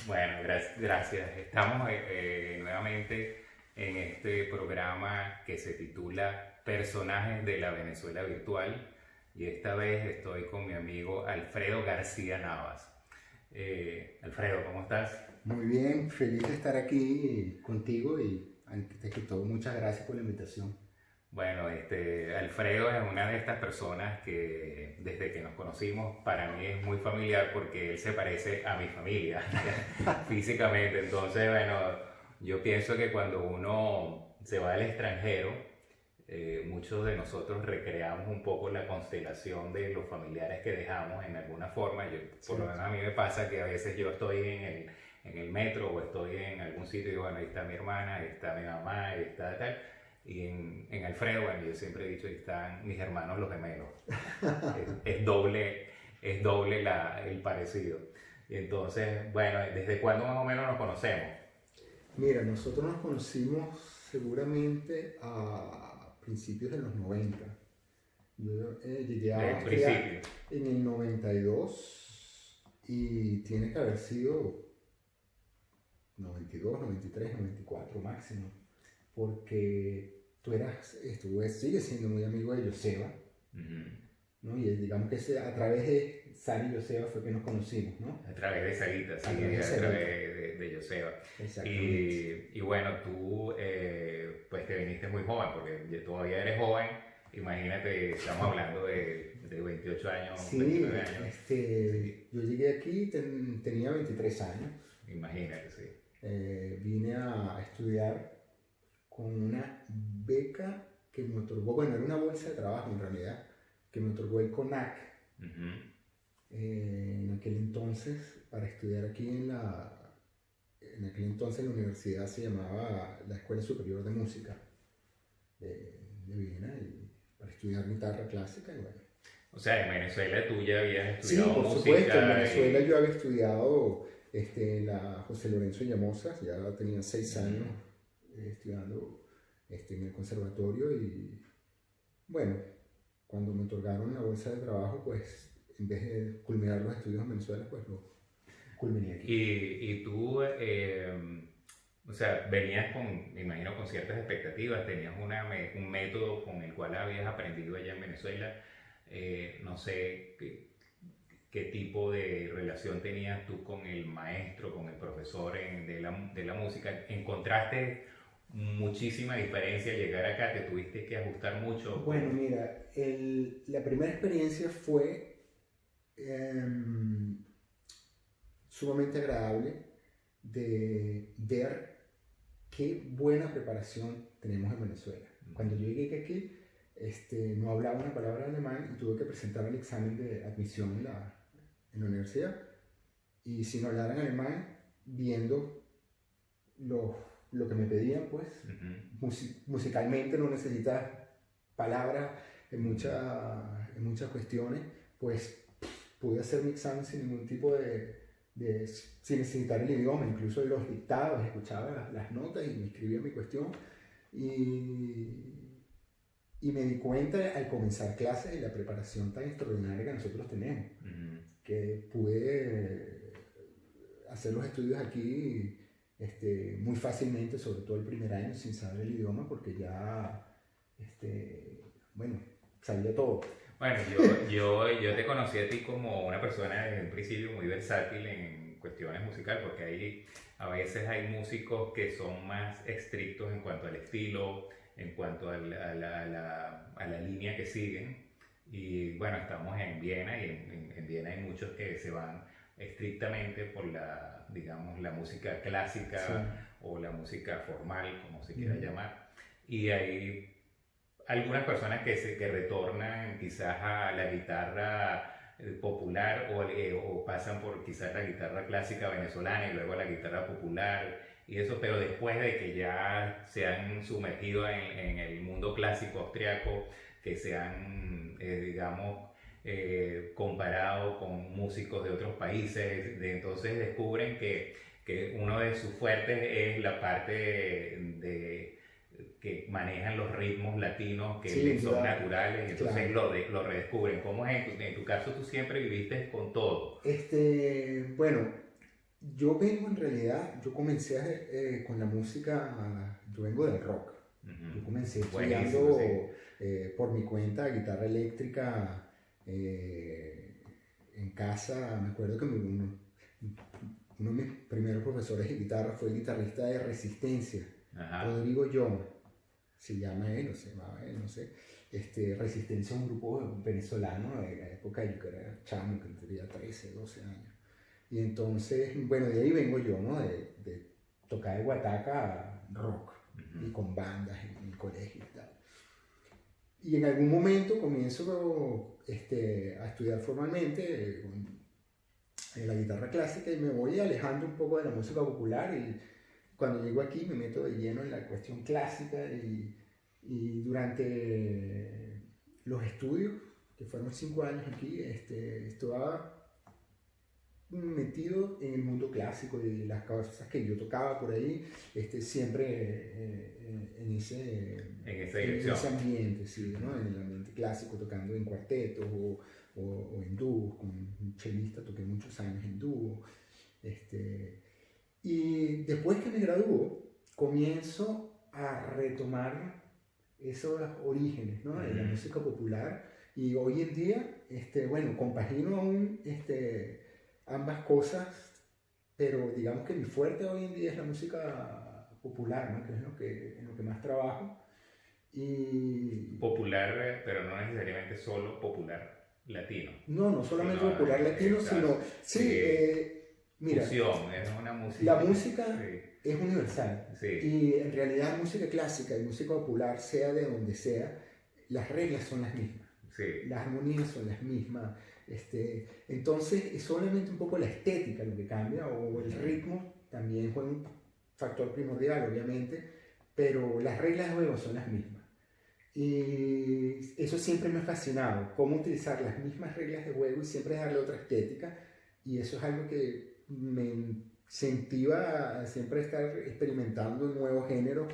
Bueno, gracias. Estamos nuevamente en este programa que se titula Personajes de la Venezuela Virtual y esta vez estoy con mi amigo Alfredo García Navas. Alfredo, ¿cómo estás? Muy bien, feliz de estar aquí contigo y antes que todo, muchas gracias por la invitación. Bueno, Alfredo es una de estas personas que desde que nos conocimos para mí es muy familiar porque él se parece a mi familia físicamente. Entonces, bueno, yo pienso que cuando uno se va al extranjero, muchos de nosotros recreamos un poco la constelación de los familiares que dejamos en alguna forma. Por lo Sí, menos a mí me pasa que a veces yo estoy en el metro o estoy en algún sitio y bueno, ahí está mi hermana, ahí está mi mamá, ahí está tal. Y en Alfredo, bueno, yo siempre he dicho que están mis hermanos los gemelos. Es doble el parecido. Y entonces, bueno, ¿desde cuándo más o menos nos conocemos? mira, nosotros nos conocimos seguramente a principios de los 90. Yo llegué Desde a el Austria principio. en el 92 y tiene que haber sido 92, 93, 94 máximo, porque sigues siendo muy amigo de Joseba, Ujú. ¿no? Y digamos que a través de Sani y Joseba fue que nos conocimos, ¿no? A través de Sarita, sí, A través de a Sarita. través de Joseba. Exactamente. Y bueno, tú pues te viniste muy joven, porque todavía eres joven. Imagínate, estamos hablando de 28 años, Sí, 29 años. Sí, yo llegué aquí, tenía 23 años. imagínate, sí. Vine a estudiar con una beca que me otorgó, bueno, era una bolsa de trabajo en realidad, que me otorgó el CONAC Ujú. en aquel entonces para estudiar aquí en aquel entonces la universidad se llamaba la Escuela Superior de Música de Viena y para estudiar guitarra clásica y bueno. O sea, en Venezuela tú ya habías Sí, estudiado por supuesto, en música Venezuela yo había estudiado en la José Lorenzo Llamosa, ya tenía 6 años Ujú. estudiando en el conservatorio y bueno, cuando me otorgaron la bolsa de trabajo, pues en vez de culminar los estudios en Venezuela, pues lo culminé aquí. Y tú, o sea, venías con, me imagino, con ciertas expectativas, tenías un método con el cual habías aprendido allá en Venezuela. No sé qué tipo de relación tenías tú con el maestro, con el profesor de la música. ¿Encontraste muchísima diferencia al llegar acá? ¿Te tuviste que ajustar mucho? Bueno, mira, la primera experiencia fue em, sumamente agradable de ver qué buena preparación tenemos en Venezuela. Cuando yo llegué aquí, no hablaba una palabra de alemán y tuve que presentar el examen de admisión en la universidad. Y sin hablar en alemán, viendo lo, lo que me pedían, pues Ujú, musicalmente no necesitas palabras ujú. en muchas cuestiones, pues pude hacer mi examen sin ningún tipo sin necesitar el idioma, incluso los dictados, escuchaba las notas y me escribía mi cuestión. Y, y me di cuenta al comenzar clases de la preparación tan extraordinaria que nosotros tenemos, Ujú. que pude hacer los estudios aquí muy fácilmente, sobre todo el primer año, sin saber el idioma, porque ya, bueno, sabía todo. Bueno, yo te conocí a ti como una persona desde un principio muy versátil en cuestiones musicales, porque a veces hay músicos que son más estrictos en cuanto al estilo, en cuanto a la línea que siguen. Y bueno, estamos en Viena y en Viena hay muchos que se van estrictamente por digamos, la música Sí. clásica o la música formal, como se quiera Ujú. llamar. Y hay algunas personas que retornan quizás a la guitarra popular o pasan por quizás la guitarra clásica venezolana y luego a la guitarra popular y eso, pero después de que ya se han sumergido en el mundo clásico austriaco, que se han, digamos, comparado con músicos de otros países, entonces descubren que uno de sus fuertes es la parte que manejan los ritmos latinos que Sí, les son naturales y entonces claro. lo redescubren. ¿Cómo es en tu caso? Tú siempre viviste con todo. Bueno, yo vengo en realidad, yo comencé con la música, yo vengo del rock. Yo comencé Buenísimo, estudiando sí. por mi cuenta guitarra eléctrica en casa. Me acuerdo que uno de mis primeros profesores de guitarra fue el guitarrista de Resistencia, Ajá. Rodrigo Young, se llama él, o se llamaba él, no sé. Resistencia es un grupo venezolano de la época yo que era chamo, que tenía 13, 12 años. Y entonces, bueno, de ahí vengo yo, ¿no? De tocar de guataca a rock Ujú. y con bandas en el colegio y tal. Y en algún momento comienzo a estudiar formalmente en la guitarra clásica y me voy alejando un poco de la música popular y cuando llego aquí me meto de lleno en la cuestión clásica y durante los estudios, que fueron 5 años aquí, estaba metido en el mundo clásico y las cosas que yo tocaba por ahí, siempre En esa en dirección. ese ambiente, sí, ¿no? En el ambiente clásico, tocando en cuartetos o en dúos, con un chelista toqué muchos años en dúo. Y después que me graduó, comienzo a retomar esos orígenes, ¿no? De la Ujú. música popular y hoy en día, bueno, compagino aún ambas cosas, pero digamos que mi fuerte hoy en día es la música popular, ¿no? Que es en lo que más trabajo. Y Popular, pero no necesariamente solo popular latino, no, no solamente sino, popular latino, sino, sí, sí, mira, fusión, es una la música, música sí, es universal sí, y en realidad música clásica y música popular, sea de donde sea, las reglas son las mismas, sí. las armonías son las mismas. Entonces es solamente un poco la estética lo que cambia o el Ujú. ritmo también juega un factor primordial obviamente, pero las reglas de juego son las mismas. Y eso siempre me ha fascinado, cómo utilizar las mismas reglas de juego y siempre darle otra estética. Y eso es algo que me incentiva a siempre estar experimentando nuevos géneros,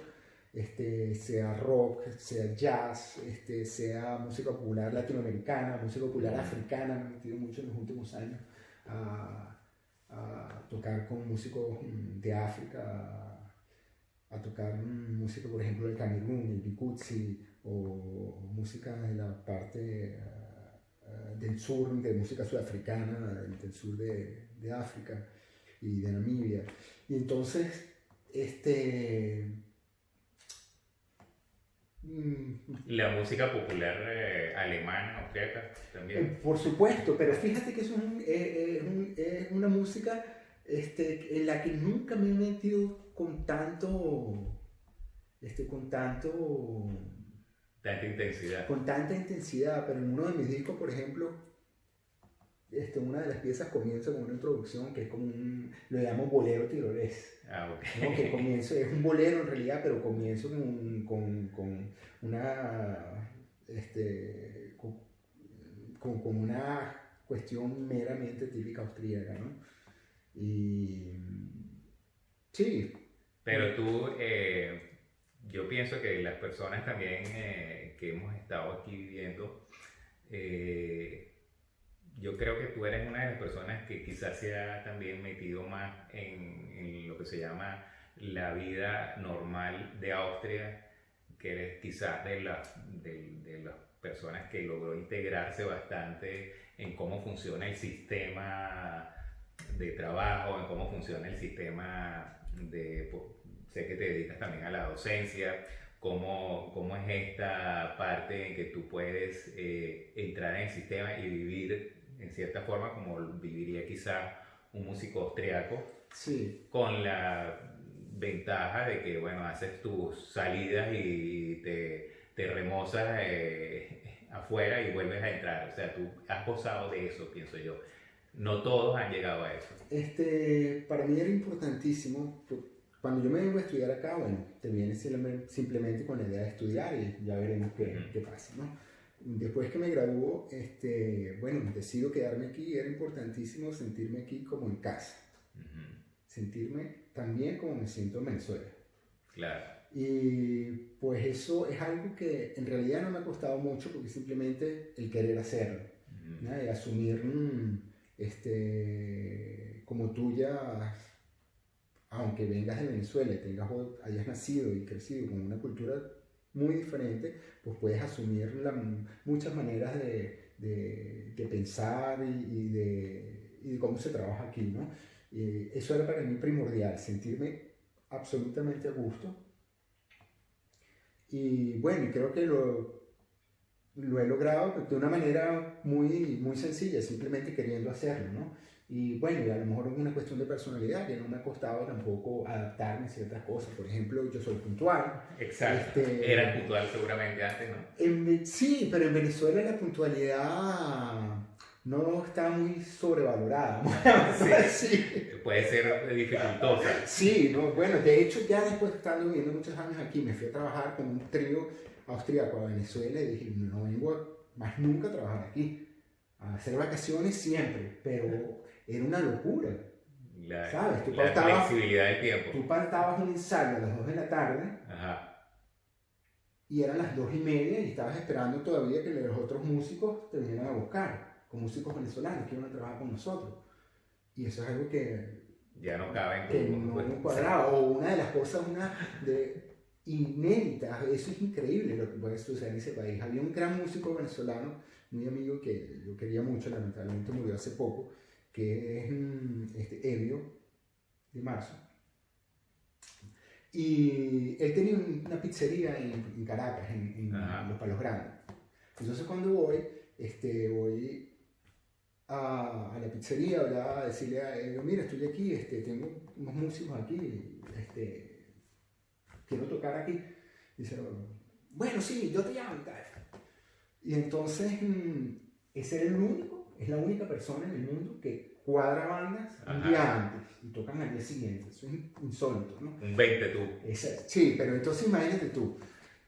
sea rock, sea jazz, sea música popular latinoamericana, música popular Ujú. africana. Me he metido mucho en los últimos años a tocar con músicos de África, a tocar música, por ejemplo, del Camerún, el Bikutsi, o música de la parte del sur, de música sudafricana, del sur de África y de Namibia. Y entonces, este... mm, La música popular alemana, austríaca, también. por supuesto, pero fíjate que eso es una música en la que nunca me he metido con tanto Tanta intensidad. con tanta intensidad, pero en uno de mis discos, por ejemplo, una de las piezas comienza con una introducción que es como lo llamo bolero tirolés, Ah, ok. ¿no? Que comienzo, es un bolero en realidad, pero comienzo con una, con una cuestión meramente típica austríaca, ¿no? Y sí, Pero tú, yo pienso que las personas también que hemos estado aquí viviendo, eh, yo creo que tú eres una de las personas que quizás se ha también metido más en lo que se llama la vida normal de Austria, que eres quizás de las personas que logró integrarse bastante en cómo funciona el sistema de trabajo, en cómo funciona el sistema de, pues, sé que te dedicas también a la docencia, cómo es esta parte en que tú puedes entrar en el sistema y vivir en cierta forma como viviría quizá un músico austriaco, sí. con la ventaja de que, bueno, haces tus salidas y te remozas afuera y vuelves a entrar. O sea, tú has gozado de eso, pienso yo. No todos han llegado a eso. Para mí era importantísimo. Cuando yo me vengo a estudiar acá, bueno, te vienes simplemente con la idea de estudiar y ya veremos Uh -huh. qué pasa, ¿no? Después que me graduó, bueno, decido quedarme aquí y era importantísimo sentirme aquí como en casa. Uh -huh. Sentirme también como me siento en Venezuela. Claro. Y pues eso es algo que en realidad no me ha costado mucho porque simplemente el querer hacerlo, Uh -huh. ¿no? Y asumir como tú ya, aunque vengas de Venezuela y hayas nacido y crecido con una cultura muy diferente, pues puedes asumir muchas maneras de pensar y de cómo se trabaja aquí, ¿no? Eso era para mí primordial, sentirme absolutamente a gusto. Y bueno, creo que lo he logrado de una manera muy, muy sencilla, simplemente queriendo hacerlo, ¿no? Y bueno, y a lo mejor es una cuestión de personalidad, que no me ha costado tampoco adaptarme a ciertas cosas. Por ejemplo, yo soy puntual. Exacto. Eras puntual seguramente antes, ¿no? Sí, pero en Venezuela la puntualidad no está muy sobrevalorada. Sí, puede ser dificultosa. Sí, no, bueno, de hecho ya después de estar viviendo muchos años aquí, me fui a trabajar con un trío austríaco a Venezuela y dije, no vengo más nunca a trabajar aquí, a hacer vacaciones siempre, pero era una locura, ¿sabes? La flexibilidad del tiempo. Tú partabas un ensayo a las 2 de la tarde. Ajá. Y eran las 2:30 y estabas esperando todavía que los otros músicos te vinieran a buscar, con músicos venezolanos que iban a trabajar con nosotros. Y eso es algo que ya no cabe que no cuadraba. O una de las cosas, inéditas, eso es increíble lo que puede suceder en ese país. Había un gran músico venezolano, muy amigo que yo quería mucho, lamentablemente murió hace poco, que es Evio de Marzo. Y él tenía una pizzería en Caracas, en Los Palos Grandes. Entonces cuando voy a la pizzería, a decirle a él, mira, estoy aquí, tengo unos músicos aquí, quiero tocar aquí. Dice, bueno, sí, yo te llamo y tal. Y entonces, ese era es la única persona en el mundo que cuadra bandas un día antes y tocan al día siguiente. Eso es insólito, ¿no? Un 20 tú. Sí, pero entonces imagínate tú.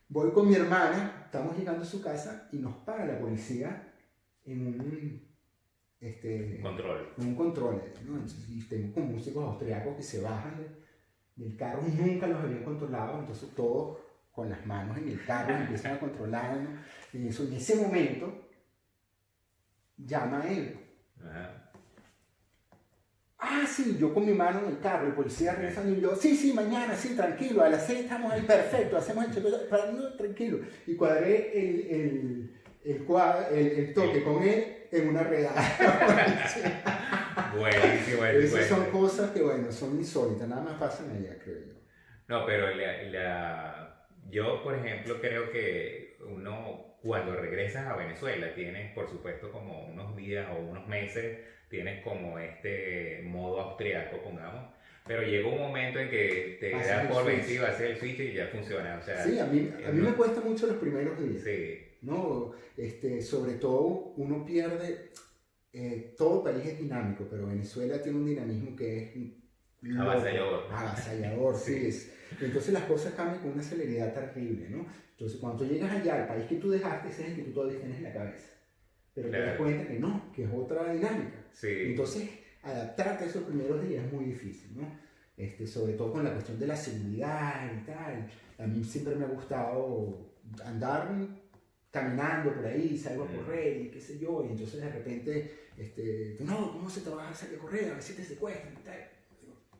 Voy con mi hermana, estamos llegando a su casa y nos para la policía en un control, ¿no? Entonces, y tengo con músicos austriacos que se bajan del carro, nunca los habían controlado, entonces todos con las manos en el carro empiezan a controlar, ¿no? Y eso, en ese momento llama a él. Ah, sí, yo con mi mano en el carro, el policía regresando y yo, sí, mañana, sí, tranquilo, a las 6 estamos ahí, perfecto, hacemos el chequeo, tranquilo. Y cuadré el toque con él en una redada. Buenísimo. Esas son cosas que, bueno, son insólitas, nada más pasan allá, creo yo. No, pero yo, por ejemplo, creo que uno, cuando regresas a Venezuela, tienes, por supuesto, como unos días o unos meses, tienes como este modo austriaco, pongamos, pero llega un momento en que te das por vencido, haces el switch y ya funciona. O sea, sí, a mí me cuesta mucho los primeros días. Sí. ¿No? Sobre todo uno pierde, todo país es dinámico, pero Venezuela tiene un dinamismo que es avasallador, sí. Entonces las cosas cambian con una celeridad terrible, ¿no? Entonces cuando tú llegas allá, el país que tú dejaste, ese es el que tú todavía tienes en la cabeza, pero te das cuenta que no, que es otra dinámica. Sí. Entonces adaptarte a esos primeros días es muy difícil, ¿no? Sobre todo con la cuestión de la seguridad y tal. A mí siempre me ha gustado andar caminando por ahí, salgo a correr y qué sé yo, y entonces de repente, no, ¿cómo se te va a salir a correr? A ver si te secuestran y tal.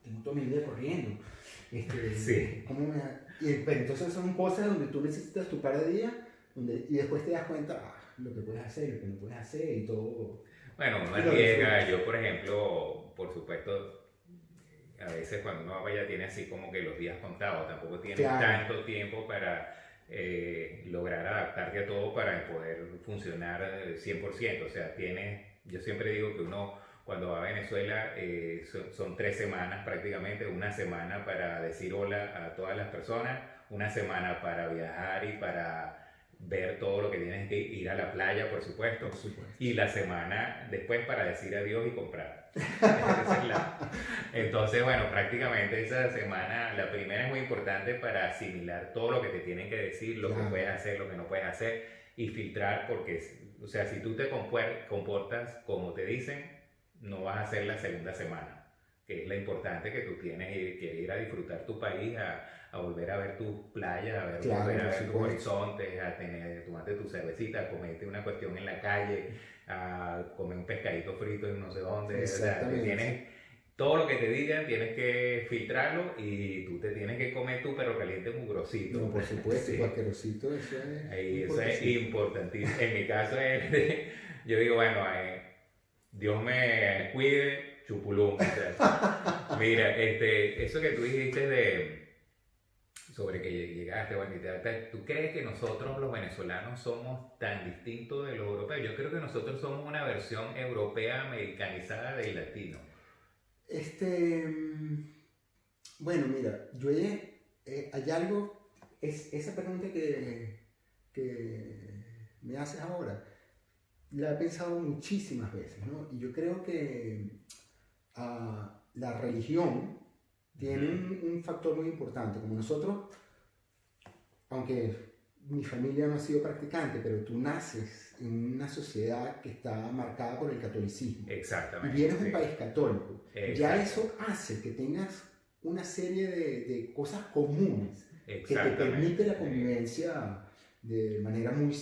Tengo toda mi vida corriendo. Sí. Pero entonces son cosas donde tú necesitas tu par de días y después te das cuenta lo que puedes hacer, lo que no puedes hacer y todo. Bueno, uno arriesga. Yo, por ejemplo, por supuesto, a veces cuando uno va allá tiene así como que los días contados, tampoco tiene tanto tiempo para lograr adaptarte a todo para poder funcionar 100%. O sea, yo siempre digo que uno cuando va a Venezuela son 3 semanas prácticamente, una semana para decir hola a todas las personas, una semana para viajar y para ver todo lo que tienes que ir a la playa, por supuesto, y la semana después para decir adiós y comprar. Entonces, bueno, prácticamente esa semana, la primera es muy importante para asimilar todo lo que te tienen que decir, lo que puedes hacer, lo que no puedes hacer, y filtrar, porque, o sea, si tú te comportas como te dicen, no vas a hacer la segunda semana, que es la importante que tú tienes, que ir a disfrutar tu país, a volver a ver tus playas, volver a ver tus horizontes, a tomarte tu cervecita, a comerte una cuestión en la calle, a comer un pescadito frito en no sé dónde. O sea, todo lo que te digan tienes que filtrarlo y tú te tienes que comer tu perro caliente mugrosito. No, por supuesto, Sí. tu asquerosito, eso es Ahí, eso es importantísimo. importantísimo. En mi caso es, yo digo, bueno, Dios me cuide, chupulum. O sea, mira, eso que tú dijiste sobre que llegaste, bueno, ¿tú crees que nosotros los venezolanos somos tan distintos de los europeos? Yo creo que nosotros somos una versión europea americanizada del latino. Bueno, mira, hay algo, esa pregunta que me haces ahora, la he pensado muchísimas veces, ¿no? Y yo creo que la religión tiene un factor muy importante. Como nosotros, aunque mi familia no ha sido practicante, pero tú naces en una sociedad que está marcada por el catolicismo y Exactamente. vienes de un Sí. país católico, ya Exacto. eso hace que tengas una serie de cosas comunes que te Exactamente. permite la convivencia de manera muy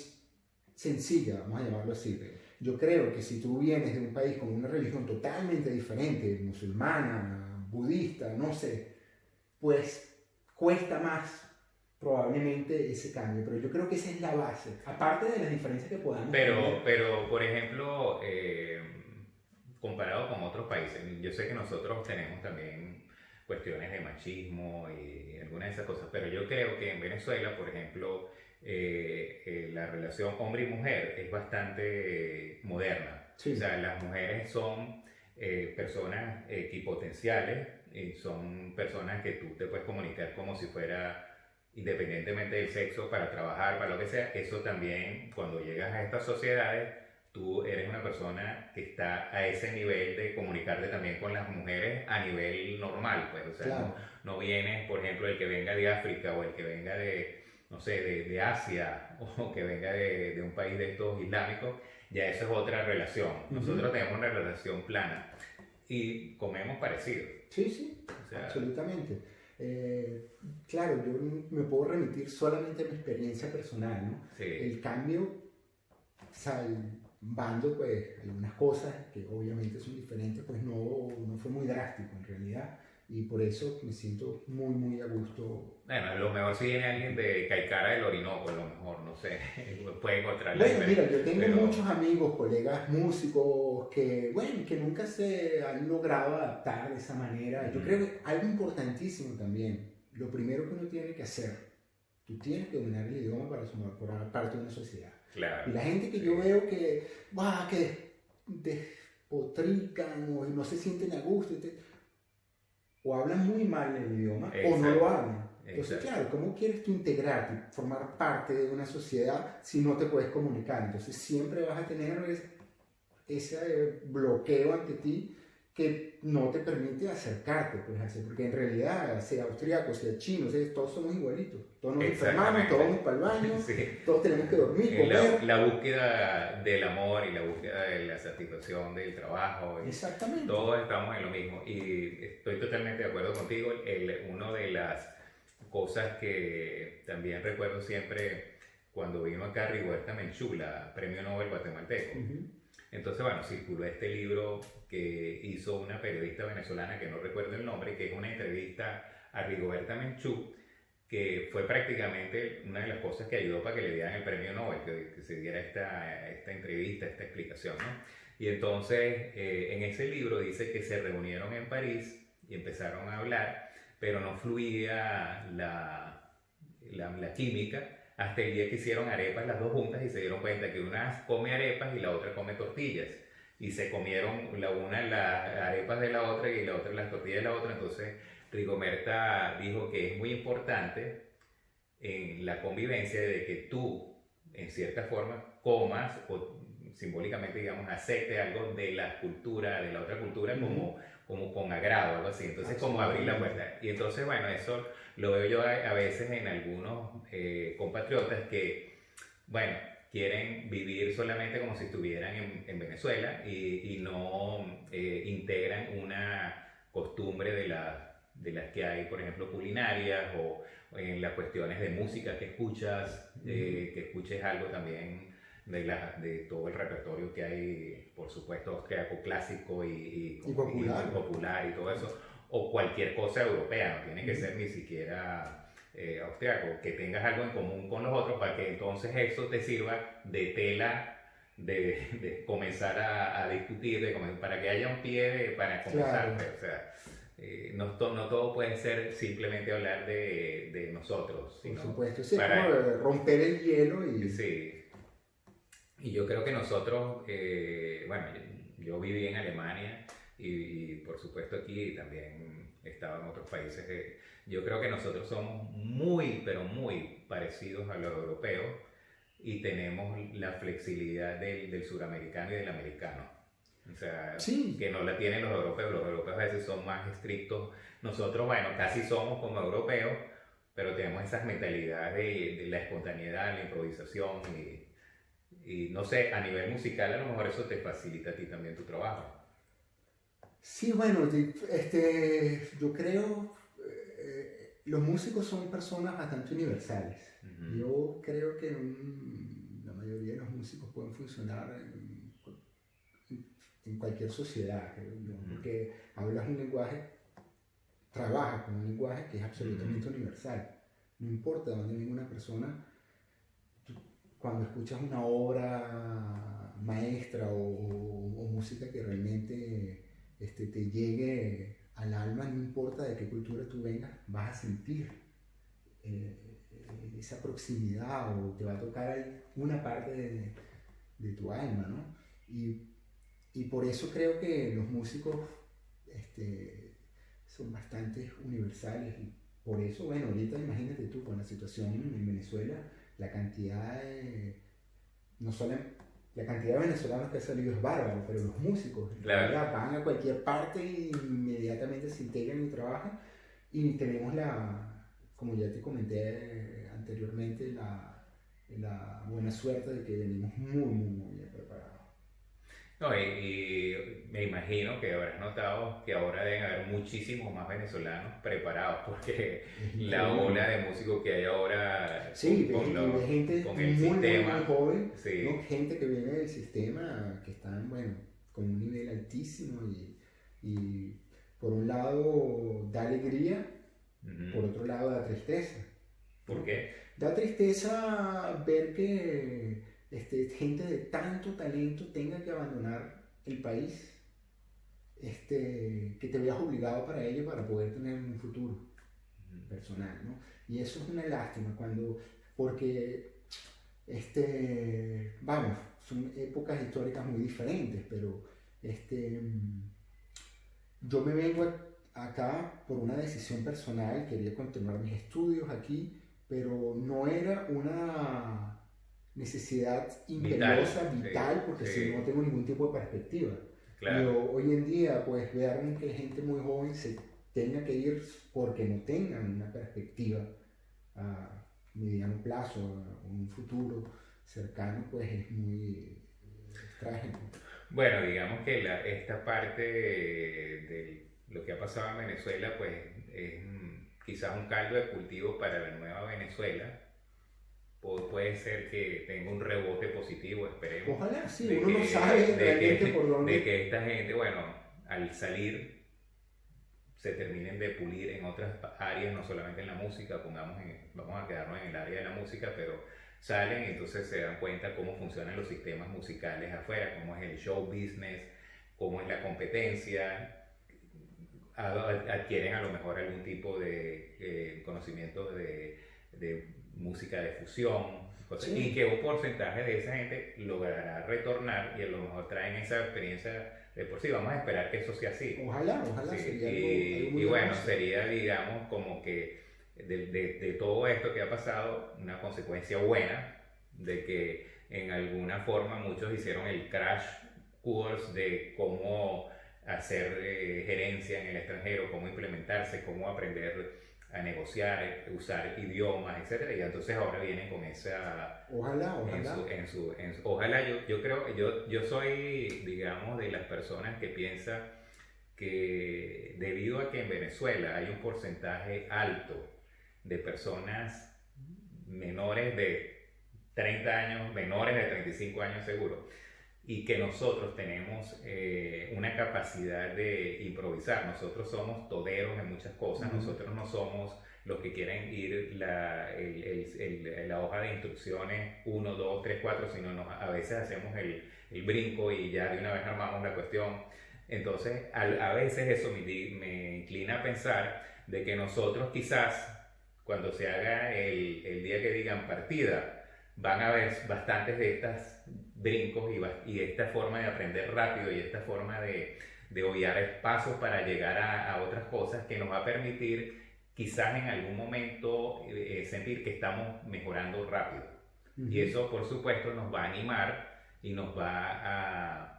sencilla, vamos a llamarlo así. Yo creo que si tú vienes de un país con una religión totalmente diferente, musulmana, budista, no sé, pues cuesta más probablemente ese cambio, pero yo creo que esa es la base, aparte de las diferencias que podamos tener. Pero por ejemplo, comparado con otros países, yo sé que nosotros tenemos también cuestiones de machismo y algunas de esas cosas, pero yo creo que en Venezuela, por ejemplo, la relación hombre y mujer es bastante moderna. Sí. O sea, las mujeres son personas equipotenciales y son personas que tú te puedes comunicar como si fuera independientemente del sexo, para trabajar, para lo que sea. Eso también, cuando llegas a estas sociedades, tú eres una persona que está a ese nivel de comunicarte también con las mujeres a nivel normal, pues, o sea, Claro. no vienes, por ejemplo, el que venga de África o el que venga de, no sé, de Asia o que venga de un país de estos islámicos, ya eso es otra relación. Nosotros tenemos una relación plana y comemos parecido. Sí, sí, O sea, absolutamente. Claro, yo me puedo remitir solamente a mi experiencia personal, ¿no? sí. El cambio, salvando pues algunas cosas que obviamente son diferentes, pues no fue muy drástico en realidad, y por eso me siento muy, muy a gusto. Bueno, a lo mejor si viene alguien de Caicara del Orinoco, a lo mejor, no sé, puede encontrar la Bueno, mira, diferencia. yo tengo Pero, muchos amigos, colegas músicos que, bueno, que nunca se han logrado adaptar de esa manera. Yo creo que algo importantísimo también, lo primero que uno tiene que hacer, tú tienes que dominar el idioma para formar parte de una sociedad. claro, Y la gente que sí. yo veo que despotrican o no se sienten a gusto, o hablan muy mal el idioma o no Exacto. lo hablan. Entonces, Exacto. claro, ¿cómo quieres tú integrarte, formar parte de una sociedad si no te puedes comunicar? Entonces siempre vas a tener ese bloqueo ante ti que no te permite acercarte, pues, así, porque en realidad, sea austríaco, sea chino, todos somos igualitos, todos nos enfermamos, Exactamente. todos vamos para el baño, Sí. todos tenemos que dormir, comer. La búsqueda del amor y la búsqueda de la satisfacción del trabajo. Exactamente. Todos estamos en lo mismo. Y estoy totalmente de acuerdo contigo. Una de las cosas que también recuerdo siempre cuando vino acá Rigoberta Menchú, la Premio Nobel guatemalteco. Entonces, bueno, circuló este libro que hizo una periodista venezolana que no recuerdo el nombre, que es una entrevista a Rigoberta Menchú, que fue prácticamente una de las cosas que ayudó para que le dieran el premio Nobel, que se diera esta entrevista, esta explicación, ¿no? Y entonces, en ese libro dice que se reunieron en París y empezaron a hablar, pero no fluía la química hasta el día que hicieron arepas las dos juntas y se dieron cuenta que una come arepas y la otra come tortillas. Y se comieron una las arepas de la otra y la otra las tortillas de la otra. Entonces Rigoberta dijo que es muy importante en la convivencia de que tú, en cierta forma, comas o simbólicamente, digamos, acepte algo de la cultura, de la otra cultura, como con agrado, algo así. Entonces, como abrir la puerta. Y entonces, bueno, eso lo veo yo a veces en algunos compatriotas que, bueno, quieren vivir solamente como si estuvieran en Venezuela y no integran una costumbre de las que hay, por ejemplo, culinarias o en las cuestiones de música que escuchas, que escuches algo también de todo el repertorio que hay, por supuesto, austriaco clásico Y popular. y popular y todo eso, o cualquier cosa europea, no tiene que ser ni siquiera austriaco, que tengas algo en común con los otros para que entonces eso te sirva de tela de comenzar a discutir, para que haya un pie para comenzar. Claro. O sea, no todo puede ser simplemente hablar de nosotros, Por sino supuesto, sí, es para, como romper el hielo y... sí. Y yo creo que nosotros, bueno, yo viví en Alemania y por supuesto aquí también he estado en otros países. Yo creo que nosotros somos muy, pero muy parecidos a los europeos y tenemos la flexibilidad del suramericano y del americano. O sea, Sí, que no la tienen los europeos. Los europeos a veces son más estrictos. Nosotros, bueno, casi somos como europeos, pero tenemos esas mentalidades de la espontaneidad, la improvisación y no sé, a nivel musical a lo mejor eso te facilita a ti también tu trabajo. sí, bueno, yo creo, los músicos son personas bastante universales. Ujú, Yo creo que la mayoría de los músicos pueden funcionar en cualquier sociedad, creo yo, ujú, porque hablas un lenguaje, trabajas con un lenguaje que es absolutamente ujú. universal. No importa dónde venga una persona, cuando escuchas una obra maestra o música que realmente te llegue al alma, no importa de qué cultura tú vengas, vas a sentir esa proximidad o te va a tocar una parte de tu alma, ¿no? Y por eso creo que los músicos son bastante universales y por eso, bueno, ahorita imagínate tú con la situación en Venezuela, la cantidad de, no solo la cantidad de venezolanos que ha salido es bárbaro, pero los músicos en Claro, realidad van a cualquier parte y inmediatamente se integran y trabajan y tenemos como ya te comenté anteriormente, la buena suerte de que venimos muy bien preparados. no, y me imagino que habrás notado que ahora deben haber muchísimos más venezolanos preparados porque Es la increíble. ola de músicos que hay ahora Sí, y de gente con el muy sistema, joven, ¿no? sí. Gente que viene del sistema, que están, bueno, con un nivel altísimo y por un lado da alegría, por Ujú. otro lado da tristeza, ¿Por ¿no? qué? Da tristeza ver que gente de tanto talento tenga que abandonar el país, que te veas obligado para ello para poder tener un futuro personal, ¿no? Y eso es una lástima porque, vamos, son épocas históricas muy diferentes, pero yo me vengo acá por una decisión personal, quería continuar mis estudios aquí, pero no era una necesidad Vital, imperiosa, sí, vital, porque si no sí, tengo ningún tipo de perspectiva. Y claro. hoy en día, pues ver que gente muy joven se tenga que ir porque no tengan una perspectiva a mediano plazo, a un futuro cercano, pues es muy trágico. Bueno, digamos que esta parte de lo que ha pasado en Venezuela, pues es quizás un caldo de cultivo para la nueva Venezuela. Puede ser que tenga un rebote positivo, esperemos, Ojalá, sí, uno no sabe realmente por de dónde. que esta gente, bueno, al salir se terminen de pulir en otras áreas, no solamente en la música, vamos a quedarnos en el área de la música, pero salen y entonces se dan cuenta cómo funcionan los sistemas musicales afuera, cómo es el show business, cómo es la competencia, adquieren a lo mejor algún tipo de conocimiento de música de fusión, y Sí, que un porcentaje de esa gente logrará retornar y a lo mejor traen esa experiencia de por sí. Vamos a esperar que eso sea así. ojalá Sí, sería algo muy y bueno, hermoso. sería, digamos, como que de todo esto que ha pasado, una consecuencia buena de que en alguna forma muchos hicieron el crash course de cómo hacer gerencia en el extranjero, cómo implementarse, cómo aprender a negociar, usar idiomas, etcétera. Y entonces ahora vienen con esa Ojalá. ojalá yo creo, yo soy, digamos, de las personas que piensa que debido a que en Venezuela hay un porcentaje alto de personas menores de 30 años, menores de 35 años seguro, y que nosotros tenemos una capacidad de improvisar. Nosotros somos toderos en muchas cosas, nosotros no somos los que quieren ir la hoja de instrucciones 1, 2, 3, 4, sino a veces hacemos el brinco y ya de una vez armamos la cuestión. Entonces, a veces eso me inclina a pensar de que nosotros quizás, cuando se haga el día que digan partida, van a haber bastantes de estas brincos y esta forma de aprender rápido y esta forma de obviar pasos para llegar a otras cosas que nos va a permitir quizás en algún momento sentir que estamos mejorando rápido. Y eso, por supuesto, nos va a animar y nos va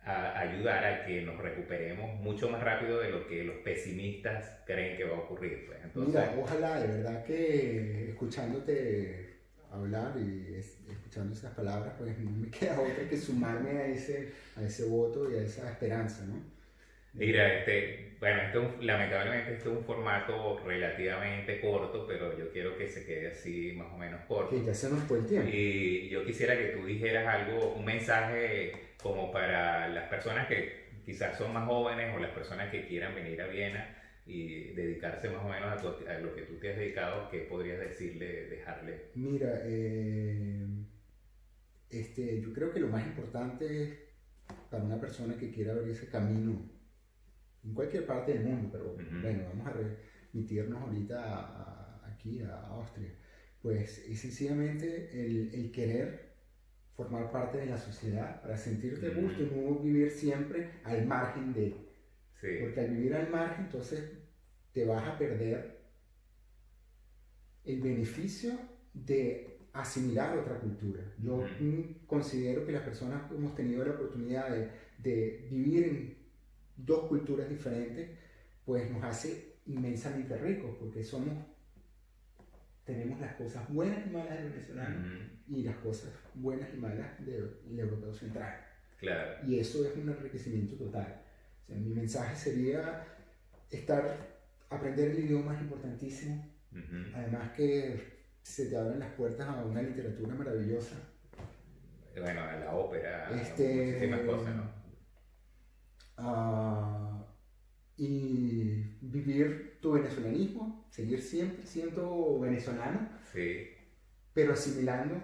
a ayudar a que nos recuperemos mucho más rápido de lo que los pesimistas creen que va a ocurrir. Pues. Entonces, mira, ojalá, de verdad que escuchándote hablar y escuchando esas palabras, pues no me queda otra que sumarme a ese voto y a esa esperanza, ¿no? Mira, bueno, lamentablemente esto es un formato relativamente corto, pero yo quiero que se quede así más o menos corto. Que ya se nos fue el tiempo. Y yo quisiera que tú dijeras algo, un mensaje como para las personas que quizás son más jóvenes o las personas que quieran venir a Viena y dedicarse más o menos a lo que tú te has dedicado. ¿Qué podrías decirle, dejarle? Mira, yo creo que lo más importante para una persona que quiera abrir ese camino en cualquier parte del mundo, pero bueno, vamos a remitirnos ahorita aquí a Austria, pues es sencillamente el querer formar parte de la sociedad para sentirte a gusto y no vivir siempre al margen de. Sí. Porque al vivir al margen, entonces te vas a perder el beneficio de asimilar otra cultura. Yo considero que las personas que hemos tenido la oportunidad de vivir en dos culturas diferentes, pues nos hace inmensamente ricos, porque tenemos las cosas buenas y malas del venezolano y las cosas buenas y malas del europeo central. Claro. Y eso es un enriquecimiento total. O sea, mi mensaje sería aprender el idioma es importantísimo. Además que se te abren las puertas a una literatura maravillosa. Bueno, a la ópera, muchísimas cosas, ¿no? Y vivir tu venezolanismo, seguir siempre siendo venezolano, sí, pero asimilando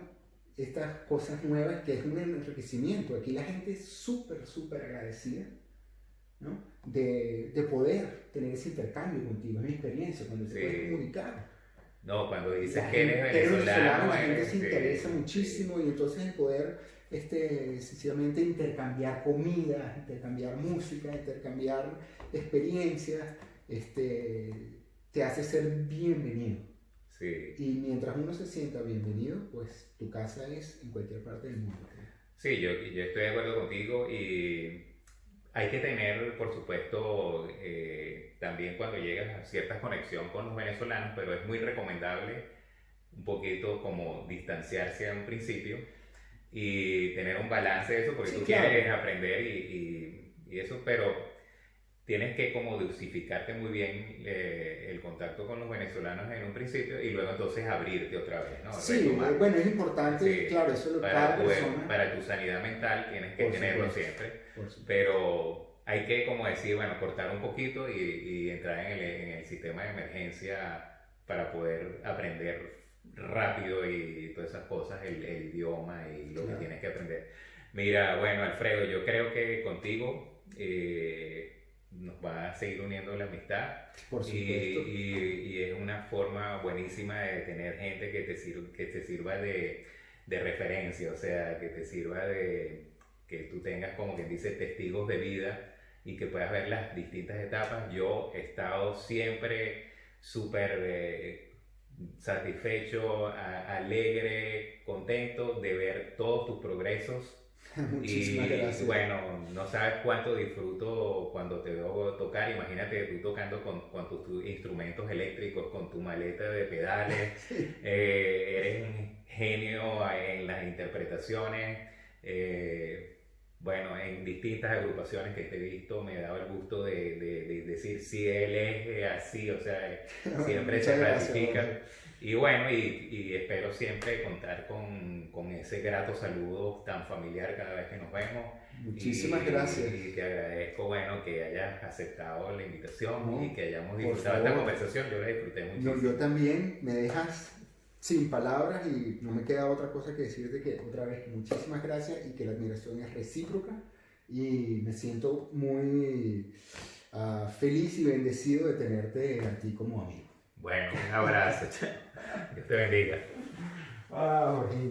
estas cosas nuevas, que es un enriquecimiento. Aquí la gente es súper, súper agradecida, ¿no? De poder tener ese intercambio contigo. Es mi experiencia, cuando se puede comunicar. No, cuando dices que eres venezolano, la gente se interesa muchísimo, y entonces el poder sencillamente intercambiar comida, intercambiar música, intercambiar experiencias, te hace ser bienvenido. Sí. Y mientras uno se sienta bienvenido, pues tu casa es en cualquier parte del mundo. Sí, yo estoy de acuerdo contigo, y hay que tener, por supuesto, también cuando llegas a cierta conexión con los venezolanos, pero es muy recomendable un poquito como distanciarse a un principio y tener un balance de eso, porque tú quieres aprender y eso, pero tienes que como dosificarte muy bien el contacto con los venezolanos en un principio y luego entonces abrirte otra vez, ¿no? Sí, bueno, es importante, claro, eso lo para tu sanidad mental tienes que tenerlo siempre, pero hay que, como decir, bueno, cortar un poquito y entrar en el sistema de emergencia para poder aprender rápido y todas esas cosas, el idioma y lo que tienes que aprender. Mira, bueno, Alfredo, yo creo que contigo nos va a seguir uniendo la amistad. Por supuesto. Y es una forma buenísima de tener gente que te sirva de referencia, o sea, que te sirva de que tú tengas, como quien dice, testigos de vida y que puedas ver las distintas etapas. Yo he estado siempre súper satisfecho, alegre, contento de ver todos tus progresos. Muchísimas gracias. Bueno, no sabes cuánto disfruto cuando te veo tocar. Imagínate tú tocando con tus instrumentos eléctricos, con tu maleta de pedales. Eres un genio en las interpretaciones. bueno, en distintas agrupaciones que te he visto me he dado el gusto de decir si él es así, o sea, siempre se Muchas gracias, ratifica. Jorge. Y bueno, y espero siempre contar con ese grato saludo tan familiar cada vez que nos vemos. Muchísimas gracias. Y te agradezco, bueno, que hayas aceptado la invitación y No, que hayamos por disfrutado esta favor. conversación. Yo la disfruté No, muchísimo. yo también me dejas sin palabras y no me queda otra cosa que decirte que otra vez muchísimas gracias y que la admiración es recíproca y me siento muy feliz y bendecido de tenerte a ti como amigo. Bueno, un abrazo. Dios te bendiga. Jorge.